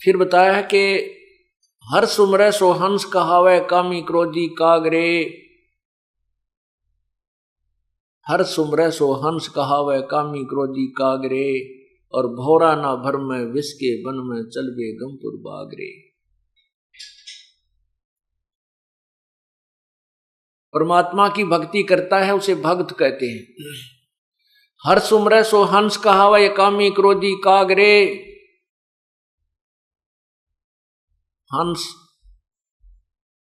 फिर बताया है कि हर सुमरै सो हंस कहावै कामी क्रोधी कागरे। हर सुमरै सो हंस कहावै कामी क्रोधी कागरे, और भौरा ना भर में विष के वन में चलवे गमपुर बागरे। परमात्मा की भक्ति करता है उसे भक्त कहते हैं। हर सुमरै सो हंस कहावै कामी क्रोधी कागरे। हंस,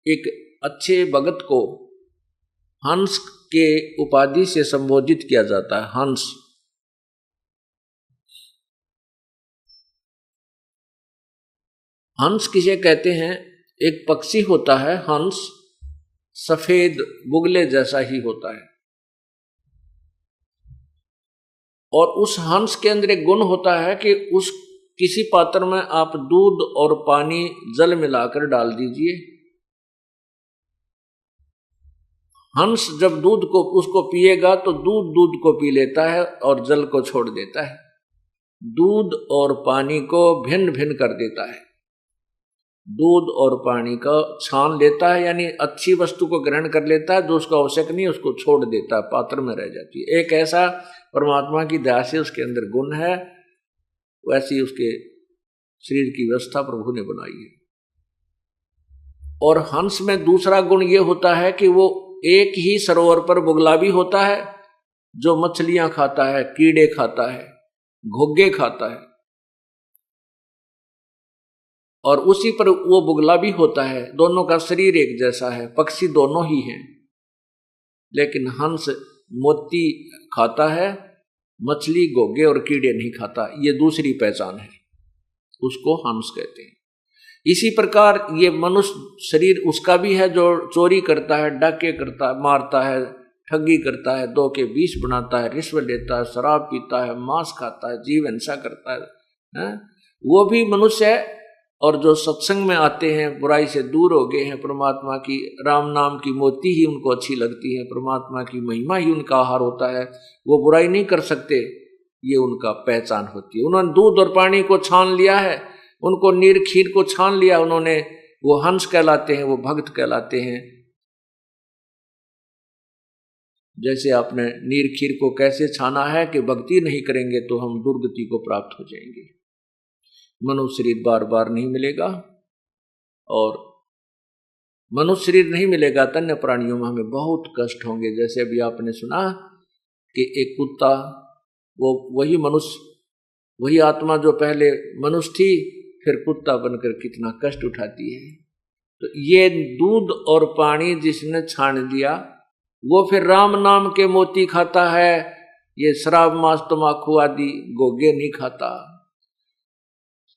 एक अच्छे भगत को हंस के उपाधि से संबोधित किया जाता है। हंस, हंस किसे कहते हैं? एक पक्षी होता है हंस, सफेद बुगले जैसा ही होता है, और उस हंस के अंदर एक गुण होता है कि उस किसी पात्र में आप दूध और पानी जल मिलाकर डाल दीजिए, हंस जब दूध को उसको पिएगा तो दूध दूध को पी लेता है और जल को छोड़ देता है, दूध और पानी को भिन्न भिन्न कर देता है, दूध और पानी का छान लेता है, यानी अच्छी वस्तु को ग्रहण कर लेता है, जो उसको आवश्यक नहीं उसको छोड़ देता है, पात्र में रह जाती है। एक ऐसा परमात्मा की दया से उसके अंदर गुण है, वैसी उसके शरीर की व्यवस्था प्रभु ने बनाई है। और हंस में दूसरा गुण ये होता है कि वो एक ही सरोवर पर बुगला भी होता है, जो मछलियां खाता है, कीड़े खाता है, घोंघे खाता है, और उसी पर वो बुगला भी होता है। दोनों का शरीर एक जैसा है, पक्षी दोनों ही हैं, लेकिन हंस मोती खाता है, मछली घोंघे और कीड़े नहीं खाता। ये दूसरी पहचान है, उसको हंस कहते हैं। इसी प्रकार ये मनुष्य शरीर उसका भी है जो चोरी करता है, डाके करता है, मारता है, ठगी करता है, दो के 20 बनाता है, रिश्वत लेता है, शराब पीता है, मांस खाता है, जीव हिंसा करता है, वो भी मनुष्य है। और जो सत्संग में आते हैं, बुराई से दूर हो गए हैं, परमात्मा की राम नाम की मोती ही उनको अच्छी लगती है, परमात्मा की महिमा ही उनका आहार होता है, वो बुराई नहीं कर सकते, ये उनका पहचान होती है। उन्होंने दूध और पानी को छान लिया है, उनको नीर खीर को छान लिया उन्होंने, वो हंस कहलाते हैं, वो भक्त कहलाते हैं। जैसे आपने नीर खीर को कैसे छाना है कि भक्ति नहीं करेंगे तो हम दुर्गति को प्राप्त हो जाएंगे, मनुष्य शरीर बार बार नहीं मिलेगा, और मनुष्य शरीर नहीं मिलेगा तो अन्य प्राणियों में हमें बहुत कष्ट होंगे। जैसे अभी आपने सुना कि एक कुत्ता, वो वही मनुष्य, वही आत्मा जो पहले मनुष्य थी, फिर कुत्ता बनकर कितना कष्ट उठाती है। तो ये दूध और पानी जिसने छान लिया, वो फिर राम नाम के मोती खाता है, ये शराब मांस तमाकू आदि घोंघे नहीं खाता।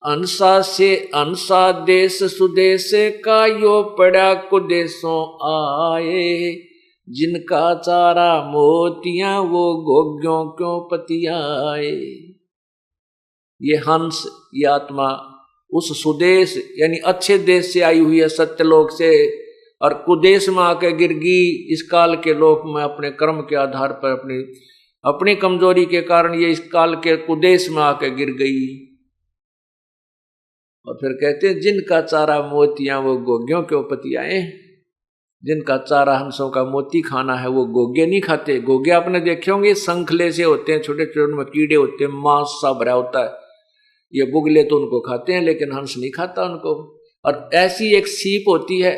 अंसा से अंसा देश सुदेश का यो पड़ा कुदेशों आए, जिनका चारा मोतियां वो घोंघों क्यों पतियाए। ये हंस, ये आत्मा उस सुदेश यानी अच्छे देश से आई हुई है, सत्यलोक से, और कुदेश में आके गिर गई इस काल के लोक में अपने कर्म के आधार पर, अपनी कमजोरी के कारण ये इस काल के कुदेश में आके गिर गई। और फिर कहते हैं जिनका चारा मोतियां वो घोंघों क्यों पतियाए। जिनका चारा हंसों का मोती खाना है वो घोंघे नहीं खाते। घोंघे आपने देखे होंगे शंखले से होते हैं, छोटे छोटे में कीड़े होते हैं, मांस सा भरा होता है, ये बुगले तो उनको खाते हैं, लेकिन हंस नहीं खाता उनको। और ऐसी एक सीप होती है,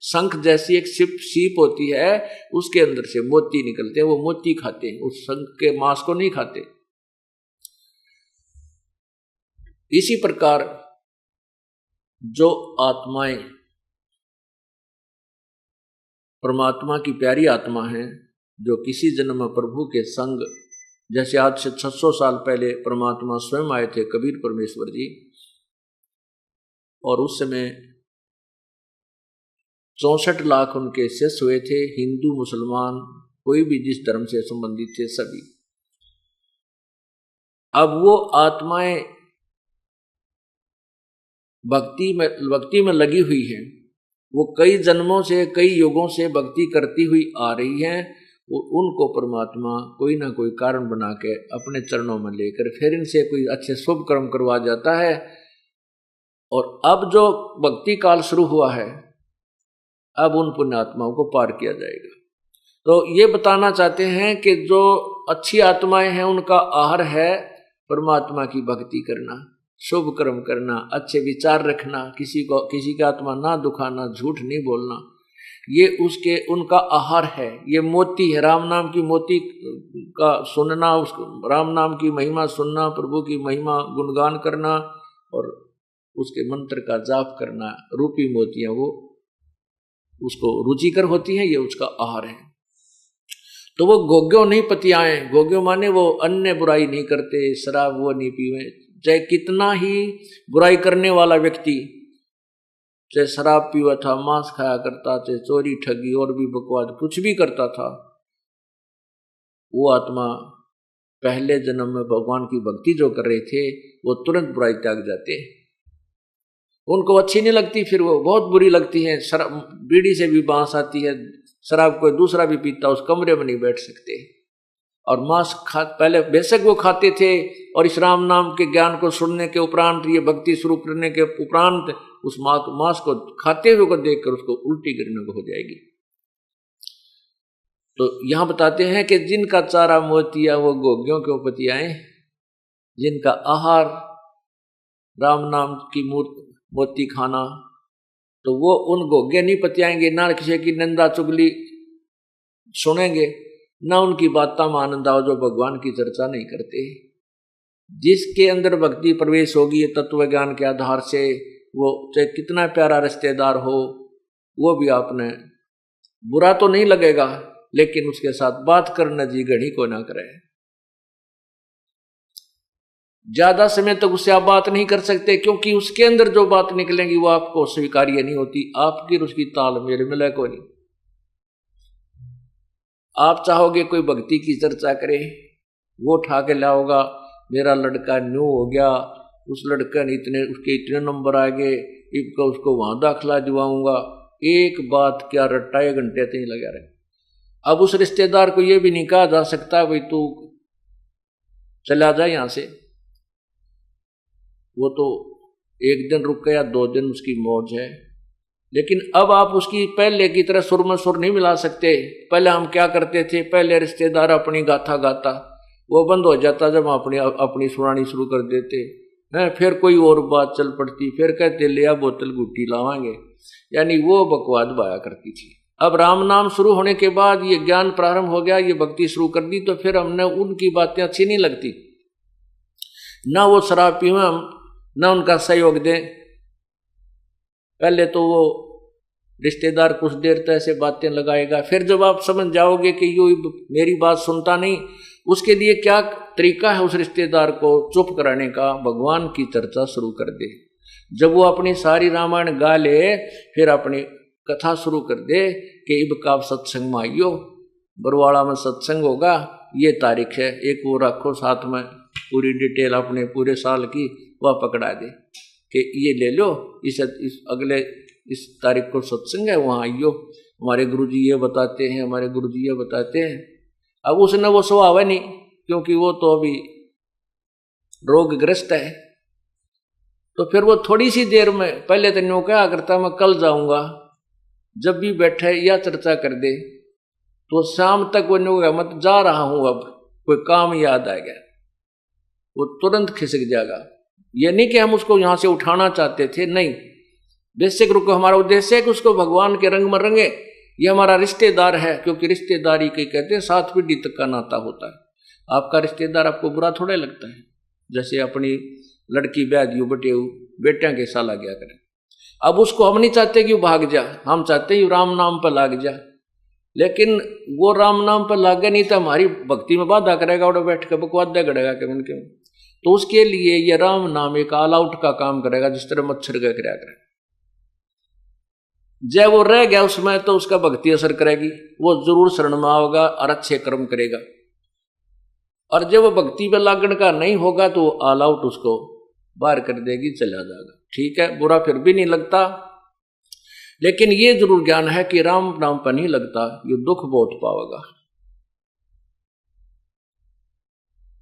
शंख जैसी एक सीप होती है, उसके अंदर से मोती निकलते हैं, वो मोती खाते हैं, उस शंख के मांस को नहीं खाते। इसी प्रकार जो आत्माएं परमात्मा की प्यारी आत्मा हैं, जो किसी जन्म में प्रभु के संग, जैसे आज से 600 साल पहले परमात्मा स्वयं आए थे कबीर परमेश्वर जी, और उस समय 64 लाख उनके शिष्य हुए थे, हिंदू मुसलमान कोई भी जिस धर्म से संबंधित थे सभी। अब वो आत्माएं भक्ति में लगी हुई हैं, वो कई जन्मों से, कई युगों से भक्ति करती हुई आ रही हैं। वो उनको परमात्मा कोई ना कोई कारण बना के अपने चरणों में लेकर फिर इनसे कोई अच्छे शुभ कर्म करवा जाता है, और अब जो भक्ति काल शुरू हुआ है, अब उन पुण्यात्माओं को पार किया जाएगा। तो ये बताना चाहते हैं कि जो अच्छी आत्माएं हैं उनका आहार है परमात्मा की भक्ति करना, शुभ कर्म करना, अच्छे विचार रखना, किसी की आत्मा ना दुखाना, झूठ नहीं बोलना, ये उनका आहार है। ये मोती है, राम नाम की मोती का सुनना, उस राम नाम की महिमा सुनना, प्रभु की महिमा गुणगान करना और उसके मंत्र का जाप करना, रूपी मोतियां वो उसको रुचिकर होती हैं, ये उसका आहार है। तो वो गोग्यो नहीं पतियाएं, गोग्यो माने वो अन्य बुराई नहीं करते, शराब वो नहीं पीवे, चाहे कितना ही बुराई करने वाला व्यक्ति, चाहे शराब पीवा था, मांस खाया करता, चाहे चोरी ठगी और भी बकवाद कुछ भी करता था, वो आत्मा पहले जन्म में भगवान की भक्ति जो कर रहे थे वो तुरंत बुराई त्याग जाते। उनको अच्छी नहीं लगती, फिर वो बहुत बुरी लगती है। शराब, बीड़ी से भी बांस आती है, शराब कोई दूसरा भी पीता, उस कमरे में नहीं बैठ सकते। और मांस पहले बेशक वो खाते थे, और इस राम नाम के ज्ञान को सुनने के उपरांत, ये भक्ति शुरू करने के उपरांत उस मांस को खाते हुए को देखकर उसको उल्टी गिरने को हो जाएगी। तो यहां बताते हैं कि जिनका चारा मोतिया वो गोग्यों के उपतियाएं, जिनका आहार राम नाम की मोती खाना, तो वो उन गोग्य नहीं पतियाएंगे, ना किसी की निंदा चुगली सुनेंगे, ना उनकी बातें में आनंद आओ जो भगवान की चर्चा नहीं करते। जिसके अंदर भक्ति प्रवेश होगी तत्व ज्ञान के आधार से, वो चाहे कितना प्यारा रिश्तेदार हो, वो भी आपने बुरा तो नहीं लगेगा, लेकिन उसके साथ बात करना जी घड़ी को ना करे। ज्यादा समय तक उससे आप बात नहीं कर सकते, क्योंकि उसके अंदर जो बात निकलेंगी वो आपको स्वीकार्य नहीं होती, आपकी और उसकी तालमेल मिले को नहीं। आप चाहोगे कोई भक्ति की चर्चा करे, वो उठा के लाओगा, मेरा लड़का न्यू हो गया, उस लड़का ने उसके इतने नंबर आ गए, उसको वहां दाखिला दिवाऊंगा, एक बात क्या रट्टा 1 घंटे तक लगा रहे। अब उस रिश्तेदार को ये भी नहीं कहा जा सकता भाई तू चला जा यहां से, वो तो 1 दिन रुक गया, 2 दिन उसकी मौज है। लेकिन अब आप उसकी पहले की तरह सुर में सुर नहीं मिला सकते। पहले हम क्या करते थे, पहले रिश्तेदार अपनी गाथा गाता, वो बंद हो जाता जब हम अपनी सुनानी शुरू कर देते हैं, फिर कोई और बात चल पड़ती, फिर कहते लिया बोतल गुट्टी लावांगे, यानी वो बकवाद बाया करती थी। अब राम नाम शुरू होने के बाद ये ज्ञान प्रारंभ हो गया, ये भक्ति शुरू कर दी, तो फिर हमने उनकी बातें अच्छी नहीं लगती, ना वो शराब पीवें हम, ना उनका सहयोग दें। पहले तो वो रिश्तेदार कुछ देर तक ऐसे बातें लगाएगा, फिर जब आप समझ जाओगे कि यो मेरी बात सुनता नहीं, उसके लिए क्या तरीका है उस रिश्तेदार को चुप कराने का, भगवान की चर्चा शुरू कर दे। जब वो अपनी सारी रामायण गा ले, फिर अपनी कथा शुरू कर दे कि इब का सत्संग में आइयो, बरवाड़ा में सत्संग होगा, ये तारीख है, एक वो रखो साथ में पूरी डिटेल अपने पूरे साल की, वह पकड़ा दे कि ये ले लो, इस अगले इस तारीख को सत्संग है, वहाँ आइयो, हमारे गुरुजी ये बताते हैं, हमारे गुरुजी ये बताते हैं। अब उसने वो स्वभाव नहीं, क्योंकि वो तो अभी रोगग्रस्त है, तो फिर वो थोड़ी सी देर में, पहले तो न्यू क्या करता मैं कल जाऊंगा, जब भी बैठे या चर्चा कर दे तो शाम तक वो न्यू गया मत जा रहा हूं, अब कोई काम याद आ गया, वो तुरंत खिसक जाएगा। ये नहीं कि हम उसको यहां से उठाना चाहते थे, नहीं, बेसिक रुको, हमारा उद्देश्य है कि उसको भगवान के रंग में रंगे। ये हमारा रिश्तेदार है, क्योंकि रिश्तेदारी के कहते हैं 7 पीढ़ी तक का नाता होता है। आपका रिश्तेदार आपको बुरा थोड़ा लगता है, जैसे अपनी लड़की ब्याह दियो बटेऊ बेटियां के साला गया करें। अब उसको हम नहीं चाहते कि वो भाग जा, हम चाहते हैं राम नाम पर लाग जा, लेकिन वो राम नाम पर लागे नहीं तो हमारी भक्ति में बाधा करेगा, और बैठ के बकवाद गड़ेगा के उनके। तो उसके लिए ये राम नाम एक ऑल आउट का काम करेगा, जिस तरह मच्छर का क्रिया करे। जब वो रह गया उसमें तो उसका भक्ति असर करेगी, वो जरूर शरण में आओगा और अच्छे कर्म करेगा। और जब वो भक्ति पे लागण का नहीं होगा तो ऑल आउट उसको बाहर कर देगी, चला जाएगा। ठीक है, बुरा फिर भी नहीं लगता, लेकिन ये जरूर ज्ञान है कि राम नाम पर नहीं लगता, ये दुख बहुत पाएगा।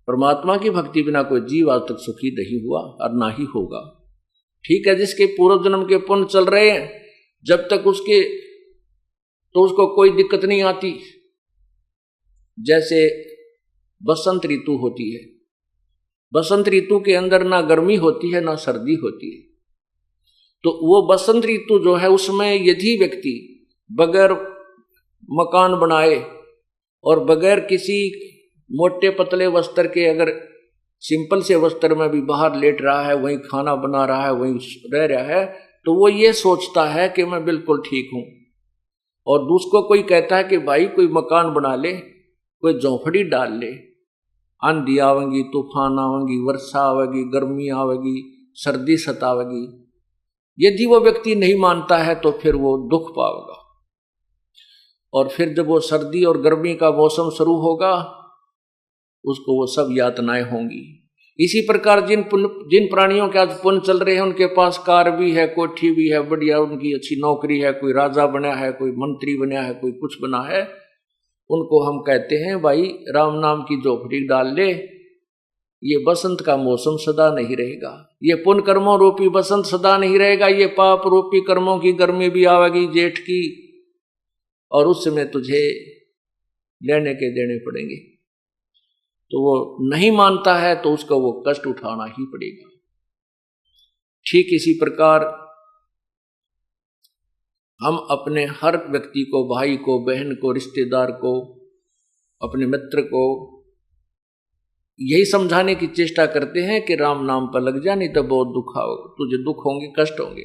परमात्मा की भक्ति बिना कोई जीव आज तक सुखी नहीं हुआ और ना ही होगा। ठीक है, जिसके पूर्व जन्म के पुण्य चल रहे हैं, जब तक उसके तो उसको कोई दिक्कत नहीं आती। जैसे बसंत ऋतु होती है, बसंत ऋतु के अंदर ना गर्मी होती है ना सर्दी होती है। तो वो बसंत ऋतु जो है उसमें यदि व्यक्ति बगैर मकान बनाए और बगैर किसी मोटे पतले वस्त्र के अगर सिंपल से वस्त्र में भी बाहर लेट रहा है, वहीं खाना बना रहा है, वहीं रह रहा है, तो वो ये सोचता है कि मैं बिल्कुल ठीक हूं। और दूसरों कोई कहता है कि भाई कोई मकान बना ले, कोई झोंपड़ी डाल ले, आंधी आवेगी, तूफान आवेगी, वर्षा आवेगी, गर्मी आवेगी, सर्दी सतावेगी। यदि वो व्यक्ति नहीं मानता है तो फिर वो दुख पाएगा। और फिर जब वो सर्दी और गर्मी का मौसम शुरू होगा, उसको वो सब यातनाएं होंगी। इसी प्रकार जिन प्राणियों के आज पुण्य चल रहे हैं, उनके पास कार भी है, कोठी भी है, बढ़िया उनकी अच्छी नौकरी है, कोई राजा बना है, कोई मंत्री बना है, कोई कुछ बना है, उनको हम कहते हैं भाई राम नाम की झोपड़ी डाल ले, ये बसंत का मौसम सदा नहीं रहेगा, ये पुण्य कर्मों रूपी बसंत सदा नहीं रहेगा, ये पाप रूपी कर्मों की गर्मी भी आवेगी जेठ की, और उस समय तुझे लेने के देने पड़ेंगे। तो वो नहीं मानता है तो उसको वो कष्ट उठाना ही पड़ेगा। ठीक इसी प्रकार हम अपने हर व्यक्ति को, भाई को, बहन को, रिश्तेदार को, अपने मित्र को यही समझाने की चेष्टा करते हैं कि राम नाम पर लग जा, नहीं तो बहुत दुख आओ, तुझे दुख होंगे, कष्ट होंगे।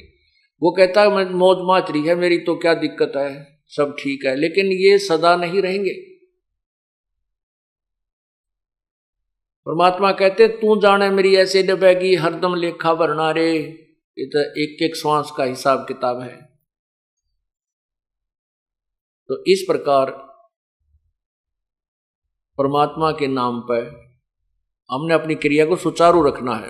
वो कहता है मैं मौज माच रही है मेरी, तो क्या दिक्कत है, सब ठीक है। लेकिन ये सदा नहीं रहेंगे। परमात्मा कहते तू जाने मेरी ऐसे डबेगी, हरदम लेखा भरना रे। ये तो एक एक श्वास का हिसाब किताब है। तो इस प्रकार परमात्मा के नाम पर हमने अपनी क्रिया को सुचारू रखना है।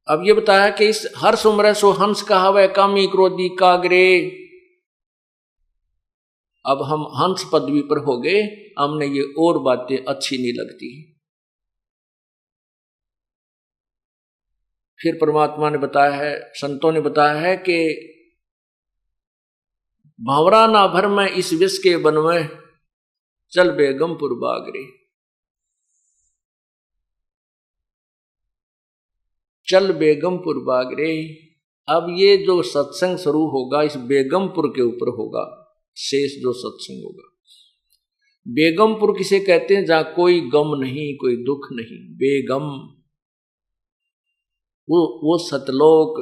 अब ये बताया कि इस हर सुमरे सो हंस कहावे, कामी क्रोधी कागरे। अब हम हंस पदवी पर हो गए, हमने ये और बातें अच्छी नहीं लगती। फिर परमात्मा ने बताया है, संतों ने बताया है कि भावरा ना भर में इस विष के बन में, चल बेगमपुर बागरे। चल बेगमपुर बागरे। अब ये जो सत्संग शुरू होगा इस बेगमपुर के ऊपर होगा, शेष जो सत्संग होगा। बेगमपुर किसे कहते हैं? जहां कोई गम नहीं, कोई दुख नहीं, बेगम। वो सतलोक,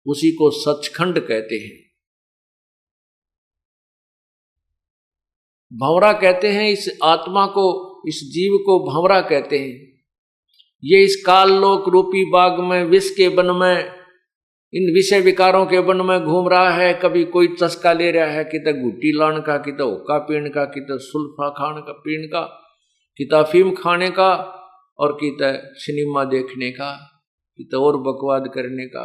उसी को सचखंड कहते हैं। भंवरा कहते हैं इस आत्मा को, इस जीव को भंवरा कहते हैं। ये इस काल लोक रूपी बाग में, विष के वन में, इन विषय विकारों के वन में घूम रहा है। कभी कोई चस्का ले रहा है, कितना गुट्टी लाने का, कितना हुक्का पीने का, कितना सुल्फा खाने का, पीने का, कितना अफीम खाने का, और कितना सिनेमा देखने का, कितना और बकवाद करने का।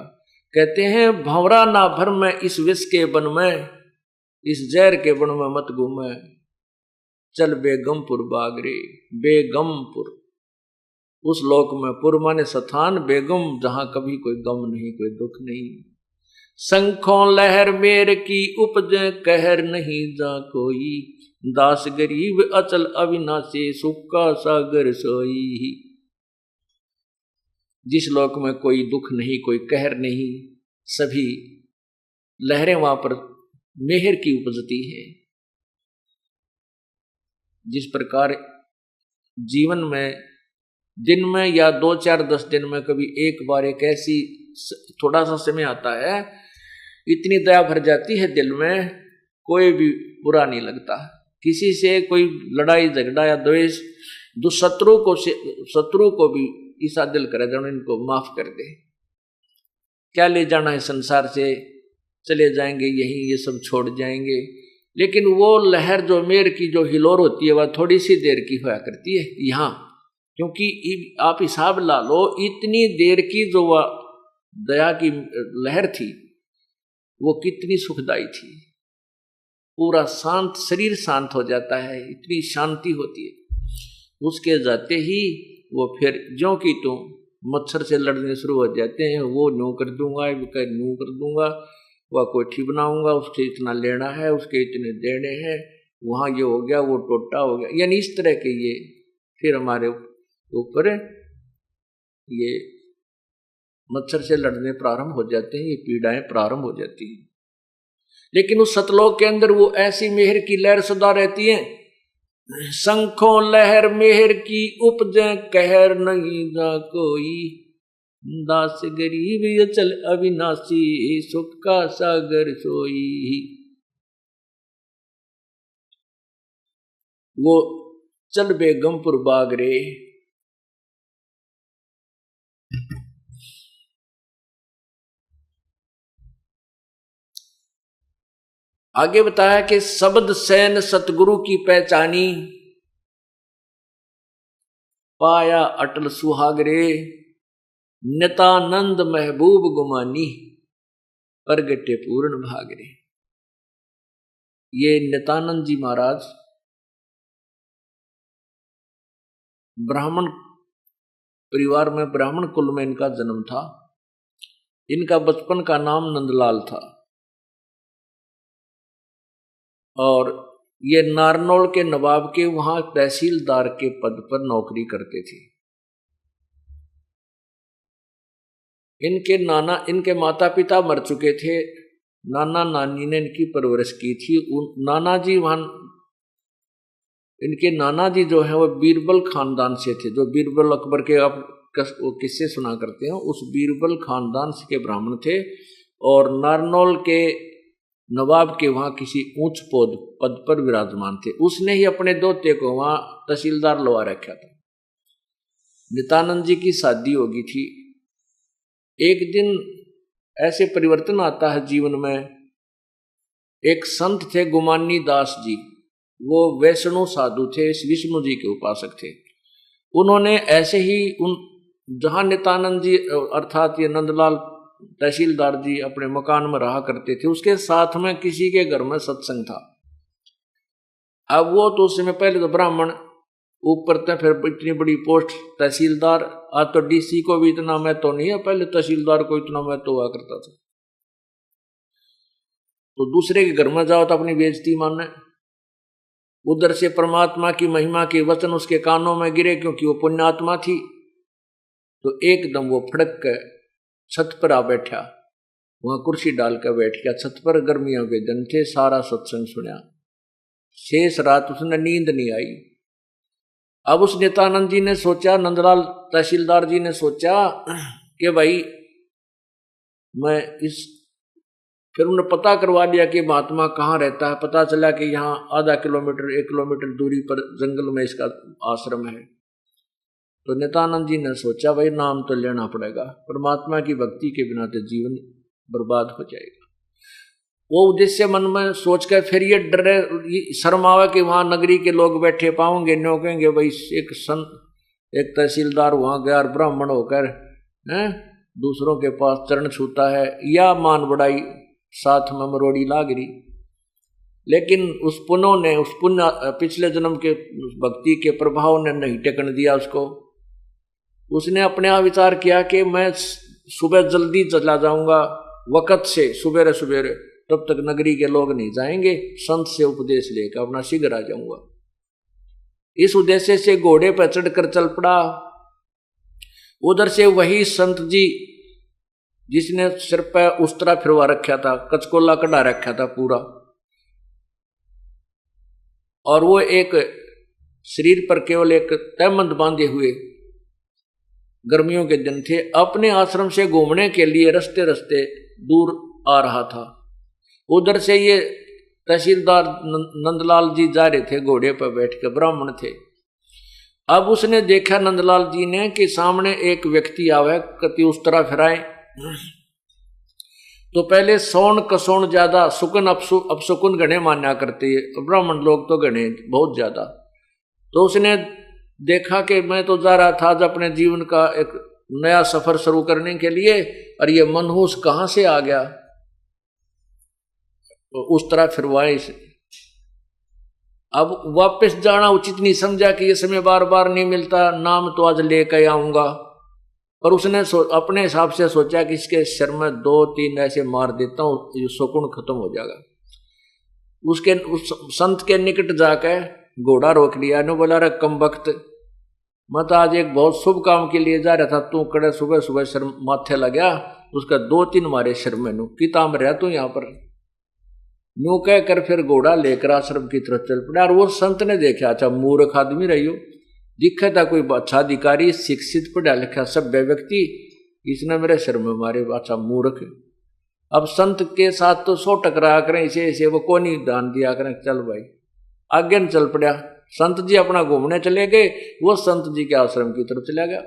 कहते हैं भंवरा ना भर में इस विष के वन में, इस जहर के वन में मत घूमे, चल बेगमपुर बागरे। बेगमपुर उस लोक में, पुर माने स्थान, बेगम जहां कभी कोई गम नहीं, कोई दुख नहीं। शंखों लहर मेर की उपजे, कहर नहीं जा कोई, दास गरीब अचल अविनाशी, सुख का सागर सोई। जिस लोक में कोई दुख नहीं, कोई कहर नहीं, सभी लहरें वहां पर मेहर की उपजती है। जिस प्रकार जीवन में दिन में या 2-4-10 दिन में कभी एक बार एक ऐसी थोड़ा सा समय आता है, इतनी दया भर जाती है दिल में, कोई भी बुरा नहीं लगता। किसी से कोई लड़ाई झगड़ा या द्वेष, शत्रु को भी ईसा दिल करे जानो इनको माफ कर दे, क्या ले जाना है संसार से, चले जाएंगे यही, ये सब छोड़ जाएंगे। लेकिन वो लहर जो मेर की जो हिलोर होती है वह थोड़ी सी देर की होया करती है यहाँ, क्योंकि आप हिसाब ला लो, इतनी देर की जो वह दया की लहर थी वो कितनी सुखदाई थी। पूरा शांत, शरीर शांत हो जाता है, इतनी शांति होती है। उसके जाते ही वो फिर ज्यों की त्यों मच्छर से लड़ने शुरू हो जाते हैं। वो यूं कर दूंगा, यूं कर दूंगा, वह कोठी बनाऊंगा, उसके इतना लेना है, उसके इतने देने हैं, वहां ये हो गया, वो टोटा हो गया, यानी इस तरह के ये फिर हमारे ऊपर ये मच्छर से लड़ने प्रारंभ हो जाते हैं, ये पीड़ाएं प्रारंभ हो जाती हैं। लेकिन उस सतलोक के अंदर वो ऐसी मेहर की लहर सदा रहती है। शंखों लहर मेहर की उपजे, कहर नहीं ना कोई, दास गरीब अचल अविनाशी, सुख का सागर सोई। वो चल बेगमपुर बागरे, आगे बताया कि शब्द सैन सतगुरु की पहचानी, पाया अटल सुहागरे, नितानंद महबूब गुमानी, प्रगटे पूर्ण भागरे। ये नितानंद जी महाराज ब्राह्मण परिवार में, ब्राह्मण कुल में इनका जन्म था। इनका बचपन का नाम नंदलाल था और ये नारनौल के नवाब के वहां तहसीलदार के पद पर नौकरी करते थे। इनके माता पिता मर चुके थे। नाना नानी ने इनकी परवरिश की थी। इनके नाना जी जो है वो बीरबल खानदान से थे, जो बीरबल अकबर के आप किस्से सुना करते हैं, उस बीरबल खानदान से के ब्राह्मण थे और नारनौल के नवाब के वहां किसी ऊंच पद पर विराजमान थे। उसने ही अपने दोते को वहां तहसीलदार लवा रखा था। नित्यानंद जी की शादी होगी थी। एक दिन ऐसे परिवर्तन आता है जीवन में। एक संत थे गुमानी दास जी, वो वैष्णव साधु थे, विष्णु जी के उपासक थे। उन्होंने ऐसे ही जहां नित्यानंद जी अर्थात ये नंदलाल तहसीलदार जी अपने मकान में रहा करते थे, उसके साथ में किसी के घर में सत्संग था। अब वो तो उस समय पहले तो ब्राह्मण, ऊपर थे, फिर इतनी बड़ी पोस्ट तहसीलदार। आज तो डीसी को भी इतना महत्व नहीं है, पहले तहसीलदार को इतना महत्व हुआ करता था। तो दूसरे के घर में जाओ तो अपनी बेइज्जती मानना। उधर से परमात्मा की महिमा के वचन उसके कानों में गिरे, क्योंकि वो पुण्यात्मा थी। तो एकदम वो फड़क के छत पर आ बैठा, वहां कुर्सी डालकर बैठ गया छत पर। गर्मियों के दिन थे, सारा सत्संग सुना। शेष रात उसने नींद नहीं आई। अब उस नित्यानंद जी ने सोचा, नंदलाल तहसीलदार जी ने सोचा कि भाई मैं फिर उन्होंने पता करवा लिया कि महात्मा कहाँ रहता है। पता चला कि यहाँ आधा किलोमीटर 1 किलोमीटर दूरी पर जंगल में इसका आश्रम है। तो नित्यानंद जी ने सोचा भाई नाम तो लेना पड़ेगा, परमात्मा की भक्ति के बिना तो जीवन बर्बाद हो जाएगा। वो उद्देश्य मन में सोच कर फिर ये डरे, शर्म आवा कि वहां नगरी के लोग बैठे पाओगे, नो कहेंगे भाई एक तहसीलदार वहां गया और ब्राह्मण होकर दूसरों के पास चरण छूता है, या मान बढ़ाई साथ में मरोड़ी लागरी। लेकिन उस पुण्य पिछले जन्म के भक्ति के प्रभाव ने नहीं टेकन दिया उसको। उसने अपने आप विचार किया कि मैं सुबह जल्दी चला जाऊंगा, वक़्त से सवेरे सवेरे, तब तक नगरी के लोग नहीं जाएंगे, संत से उपदेश लेकर अपना शीघ्र आ जाऊंगा। इस उद्देश्य से घोड़े पर चढ़कर चल पड़ा। उधर से वही संत जी जिसने सिर पर उस्तरा फिरवा रखा था, कचकोला कढ़ा रखा था पूरा, और वो एक शरीर पर केवल एक तहमंद बांधे हुए, गर्मियों के दिन थे, अपने आश्रम से घूमने के लिए रस्ते रस्ते दूर आ रहा था। उधर से ये तहसीलदार नंदलाल जी जा रहे थे घोड़े पर बैठ के, ब्राह्मण थे। अब उसने देखा नंदलाल जी ने कि सामने एक व्यक्ति आवे, कति उस तरह फिराए। तो पहले सौन कसौन ज्यादा, सुकन अपसुकन गणे मान्या करते हैं ब्राह्मण लोग, तो गणे बहुत ज्यादा। तो उसने देखा कि मैं तो जा रहा था आज अपने जीवन का एक नया सफर शुरू करने के लिए, और ये मनहूस कहां से आ गया। तो उस तरह फिरवाए अब वापस जाना उचित नहीं समझा कि ये समय बार बार नहीं मिलता, नाम तो आज लेकर आऊंगा। पर उसने अपने हिसाब से सोचा कि इसके सिर में 2-3 ऐसे मार देता हूं, ये शकुन खत्म हो जाएगा। उसके उस संत के निकट जाकर घोड़ा रोक लिया ने बोला, रे कम वक्त, मैं तो आज एक बहुत शुभ काम के लिए जा रहा था, तू कड़े सुबह सुबह सिर माथे लगा, उसका 2-3 मारे सिर में नू की ताम रहा तू यहाँ पर। यूं कह कर फिर घोड़ा लेकर आश्रम की तरफ चल पड़ा। और वो संत ने देखा, अच्छा मूर्ख आदमी रही हो, दिखा था कोई अच्छा अधिकारी, शिक्षित, पढ़ा लिखा सभ्य व्यक्ति, इसने मेरे सिर में मारे, अच्छा मूर्ख। अब संत के साथ तो 100 टकरा करें, इसे इसे वो को नहीं दान दिया करें, चल भाई आगे न चल पड़ा। संत जी अपना घूमने चले गए, वो संत जी के आश्रम की तरफ चला गया।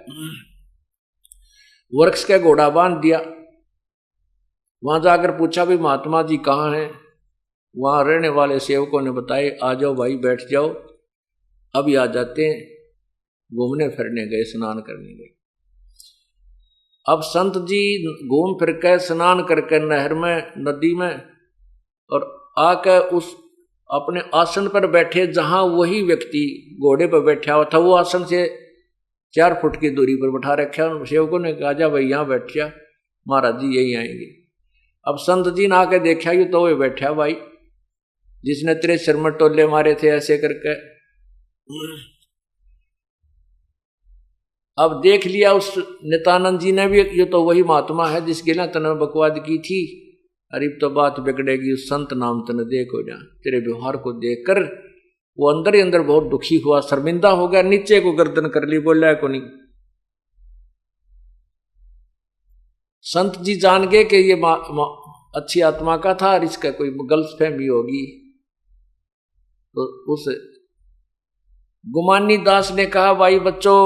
वृक्ष का घोड़ा बांध दिया, वहां जाकर पूछा भी महात्मा जी कहाँ हैं। वहां रहने वाले सेवकों ने बताए, आ जाओ भाई बैठ जाओ, अभी आ जाते हैं। घूमने फिरने गए, स्नान करने गए। अब संत जी घूम फिर के स्नान करके नहर में, नदी में, और आकर उस अपने आसन पर बैठे जहां वही व्यक्ति घोड़े पर बैठा हुआ था, वो आसन से 4 फुट की दूरी पर बैठा रखा। सेवकों ने कहा, जा भाई यहाँ बैठ जा, महाराज जी यही आएंगे। अब संत जी ने आके देखा, यू तो वो बैठा भाई जिसने तेरे सिर में टोले मारे थे ऐसे करके। अब देख लिया उस नित्यानंद जी ने भी, ये तो वही महात्मा है जिसके लिए तने बकवाद की थी। अरे तो बात बिगड़ेगी, उस संत नाम तने देखो जा। तेरे व्यवहार को देखकर वो अंदर ही अंदर बहुत दुखी हुआ, शर्मिंदा हो गया, नीचे को गर्दन कर ली, बोला को नहीं। संत जी जान गए कि ये अच्छी आत्मा का था और इसका कोई गलतफहमी होगी। तो उस गुमानी दास ने कहा, भाई बच्चों,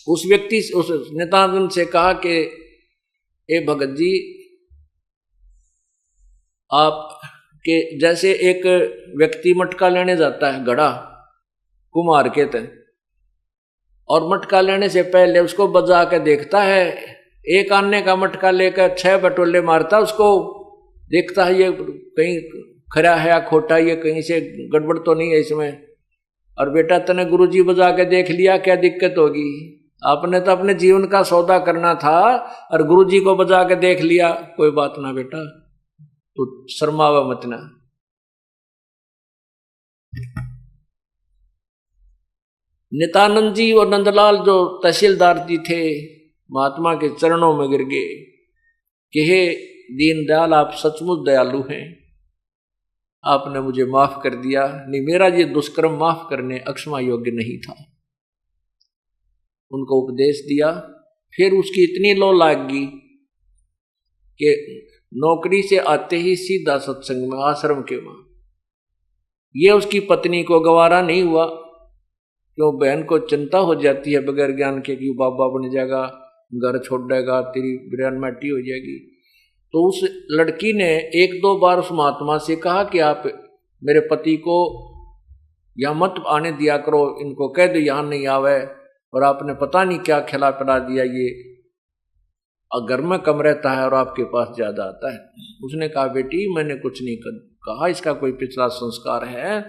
उस व्यक्ति उस नित्यानंद से कहा कि ए भगत जी, आप के जैसे एक व्यक्ति मटका लेने जाता है, घड़ा कुम्हार के थे, और मटका लेने से पहले उसको बजा के देखता है, एक आने का मटका लेकर 6 बटोले मारता, उसको देखता है ये कहीं खरा है या खोटा, ये कहीं से गड़बड़ तो नहीं है इसमें। और बेटा तने गुरुजी बजा के देख लिया, क्या दिक्कत होगी? आपने तो अपने जीवन का सौदा करना था और गुरुजी को बजा के देख लिया, कोई बात ना बेटा, तो शर्मावा मत ना। नित्यानंद जी और नंदलाल जो तहसीलदार जी थे, महात्मा के चरणों में गिर गए कि हे दीनदयाल, आप सचमुच दयालु हैं, आपने मुझे माफ कर दिया। नहीं, मेरा ये दुष्कर्म माफ करने अक्षमा योग्य नहीं था। उनको उपदेश दिया। फिर उसकी इतनी लो लाग गई कि नौकरी से आते ही सीधा सत्संग में, आश्रम के वहां। ये उसकी पत्नी को गवारा नहीं हुआ, क्यों बहन को चिंता हो जाती है बगैर ज्ञान के कि बाबा बन जाएगा, घर छोड़ देगा, तेरी बिरयान माटी हो जाएगी। तो उस लड़की ने 1-2 बार उस महात्मा से कहा कि आप मेरे पति को यहाँ मत आने दिया करो, इनको कह दो यहाँ नहीं आवे। और आपने पता नहीं क्या खिला पिला दिया, ये घर में कम रहता है और आपके पास ज्यादा आता है। उसने कहा, बेटी मैंने कुछ नहीं कहा, इसका कोई पिछला संस्कार है,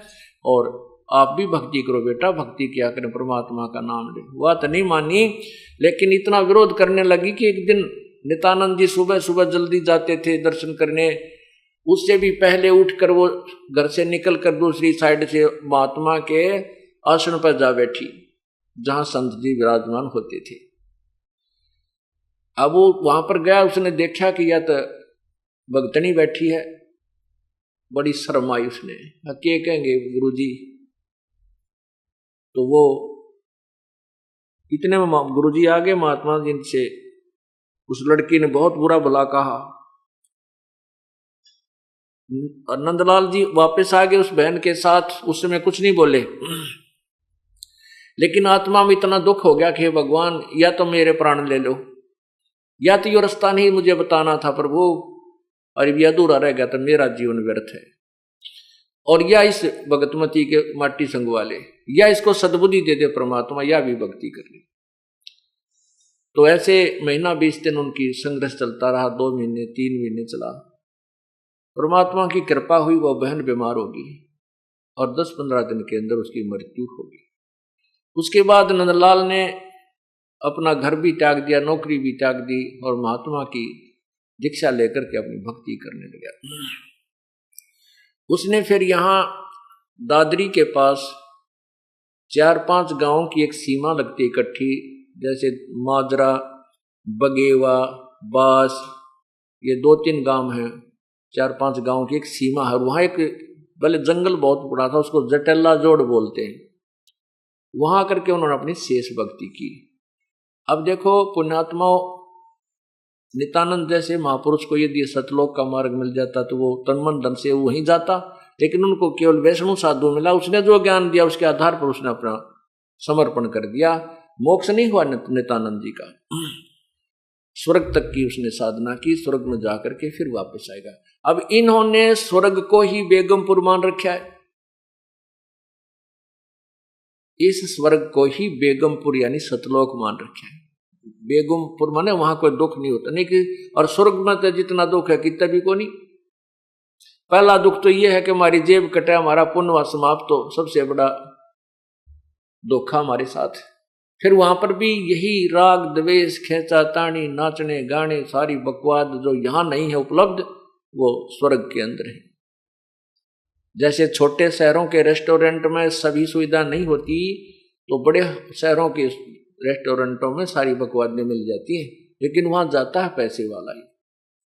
और आप भी भक्ति करो बेटा, भक्ति किया करें, परमात्मा का नाम ले। वह तो नहीं मानी, लेकिन इतना विरोध करने लगी कि एक दिन नित्यानंद जी सुबह सुबह जल्दी जाते थे दर्शन करने, उससे भी पहले उठकर वो घर से निकलकर दूसरी साइड से महात्मा के आसन पर जा बैठी जहां संत जी विराजमान होते थे। अब वो वहां पर गया, उसने देखा कि यह तो भगतनी बैठी है, बड़ी शर्म आई उसने, क्या कहेंगे गुरुजी। तो वो इतने में गुरुजी आ गए महात्मा जी से। उस लड़की ने बहुत बुरा भला कहा। नंदलाल जी वापस आ गए उस बहन के साथ, उस समय कुछ नहीं बोले, लेकिन आत्मा में इतना दुख हो गया कि भगवान, या तो मेरे प्राण ले लो, या तो ये रास्ता नहीं मुझे बताना था प्रभु, और ये अधूरा रह गया तो मेरा जीवन व्यर्थ है। और या इस भगतमती के माटी संग वाले, या इसको सद्बुद्धि दे दे परमात्मा, या भी भक्ति कर ले। तो ऐसे महीना 20 दिन उनकी संघर्ष चलता रहा, 2 महीने 3 महीने चला। परमात्मा की कृपा हुई, वो बहन बीमार होगी। और 10-15 दिन के अंदर उसकी मृत्यु होगी। उसके बाद नंदलाल ने अपना घर भी त्याग दिया, नौकरी भी त्याग दी और महात्मा की दीक्षा लेकर के अपनी भक्ति करने लगा। उसने फिर यहाँ दादरी के पास 4-5 गांवों की एक सीमा लगती इकट्ठी, जैसे माजरा, बगेवा, बास, ये 2-3 गांव हैं, 4-5 गांवों की एक सीमा है। वहाँ एक पहले जंगल बहुत बड़ा था, उसको जटेला जोड़ बोलते हैं। वहाँ करके उन्होंने अपनी शेष भक्ति की। अब देखो पुण्यात्मा नित्यानंद जैसे महापुरुष को यदि सतलोक का मार्ग मिल जाता तो वो तन मन धन से वहीं जाता, लेकिन उनको केवल वैष्णव साधु मिला। उसने जो ज्ञान दिया उसके आधार पर उसने अपना समर्पण कर दिया। मोक्ष नहीं हुआ नित्यानंद जी का, स्वर्ग तक की उसने साधना की, स्वर्ग में जाकर के फिर वापस आएगा। अब इन्होंने स्वर्ग को ही बेगमपुर मान रखा है। इस स्वर्ग को ही बेगमपुर यानी सतलोक मान रखा है। बेगमपुर माने वहां कोई दुख नहीं होता, नहीं कि और स्वर्ग में तो जितना दुख है कितना भी को नहीं। पहला दुख तो यह है कि हमारी जेब कटे, हमारा पुण्य समाप्त हो, सबसे बड़ा धोखा हमारे साथ। फिर वहां पर भी यही राग द्वेष, खेचा ताणी, नाचने गाने, सारी बकवाद जो यहां नहीं है उपलब्ध, वो स्वर्ग के अंदर है। जैसे छोटे शहरों के रेस्टोरेंट में सभी सुविधा नहीं होती, तो बड़े शहरों के रेस्टोरेंटों में सारी बकवादें मिल जाती हैं, लेकिन वहां जाता है पैसे वाला ही,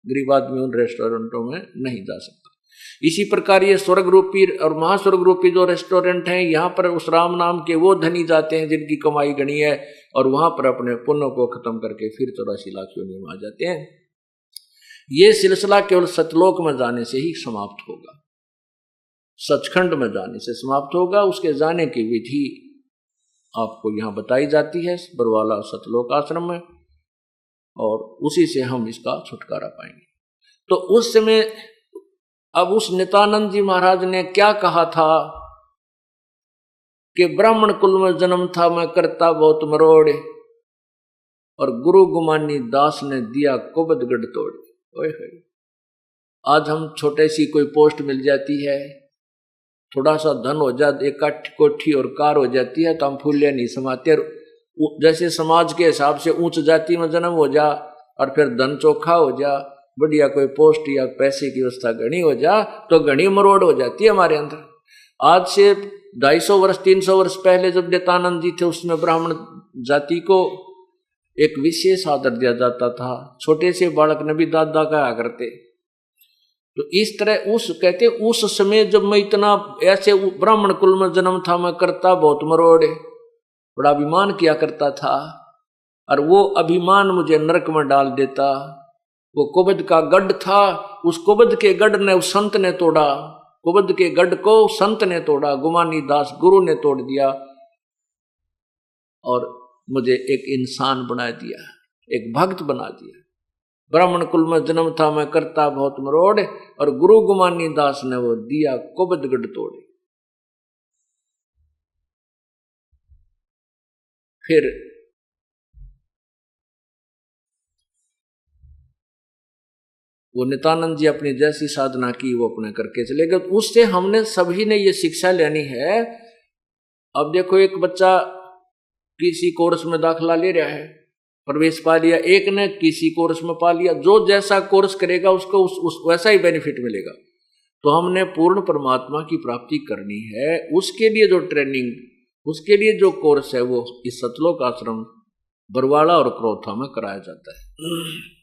गरीब आदमी उन रेस्टोरेंटों में नहीं जा सकता। इसी प्रकार ये स्वर्ग रूपी और महास्वर्ग रूपी जो रेस्टोरेंट हैं, यहाँ पर उस राम नाम के वो धनी जाते हैं जिनकी कमाई गणी है, और वहां पर अपने पुण्य को खत्म करके फिर 84 लाख योनि में आ जाते हैं। ये सिलसिला केवल सतलोक में जाने से ही समाप्त होगा, सचखंड में जाने से समाप्त होगा। उसके जाने की विधि आपको यहाँ बताई जाती है बरवाला सतलोक आश्रम में, और उसी से हम इसका छुटकारा पाएंगे। तो उस समय अब उस नित्यानंद जी महाराज ने क्या कहा था कि ब्राह्मण कुल में जन्म था, मैं करता बहुत मरोड़, और गुरु गुमानी दास ने दिया कुबद गढ़ तोड़। ओए आज हम छोटे सी कोई पोस्ट मिल जाती है, थोड़ा सा धन हो जाता, एक कोठी और कार हो जाती है, तो हम फूले नहीं समाते। जैसे समाज के हिसाब से उच्च जाति में जन्म हो जा और फिर धन चोखा हो जा, बढ़िया कोई पोस्ट या पैसे की व्यवस्था घनी हो जा, तो घनी मरोड़ हो जाती है हमारे अंदर। आज से 250 वर्ष 300 वर्ष पहले जब नित्यानंद जी थे, उसमें ब्राह्मण जाति को एक विशेष आदर दिया जाता था। छोटे से बालक ने भी दादा कहा करते। तो इस तरह उस कहते उस समय जब मैं इतना ऐसे ब्राह्मण कुल में जन्म था, मैं करता बहुत मरोड़, बड़ा अभिमान किया करता था, और वो अभिमान मुझे नरक में डाल देता। वो कुबद का गढ़ था, उस कुबद के गढ़ ने उस संत ने तोड़ा, कुबद के गढ़ को संत ने तोड़ा, गुमानी दास गुरु ने तोड़ दिया, और मुझे एक इंसान बना दिया, एक भक्त बना दिया। ब्राह्मण कुल में जन्म था, मैं करता बहुत मरोड़, और गुरु गुमानी दास ने वो दिया कुबद गढ़ तोड़े। फिर वो नित्यानंद जी अपनी जैसी साधना की वो अपने करके चले गए। उससे हमने सभी ने ये शिक्षा लेनी है। अब देखो एक बच्चा किसी कोर्स में दाखला ले रहा है, प्रवेश पा लिया, एक ने किसी कोर्स में पा लिया, जो जैसा कोर्स करेगा उसको वैसा ही बेनिफिट मिलेगा। तो हमने पूर्ण परमात्मा की प्राप्ति करनी है, उसके लिए जो ट्रेनिंग, उसके लिए जो कोर्स है वो इस सतलोक आश्रम बरवाला और क्रोथा में कराया जाता है।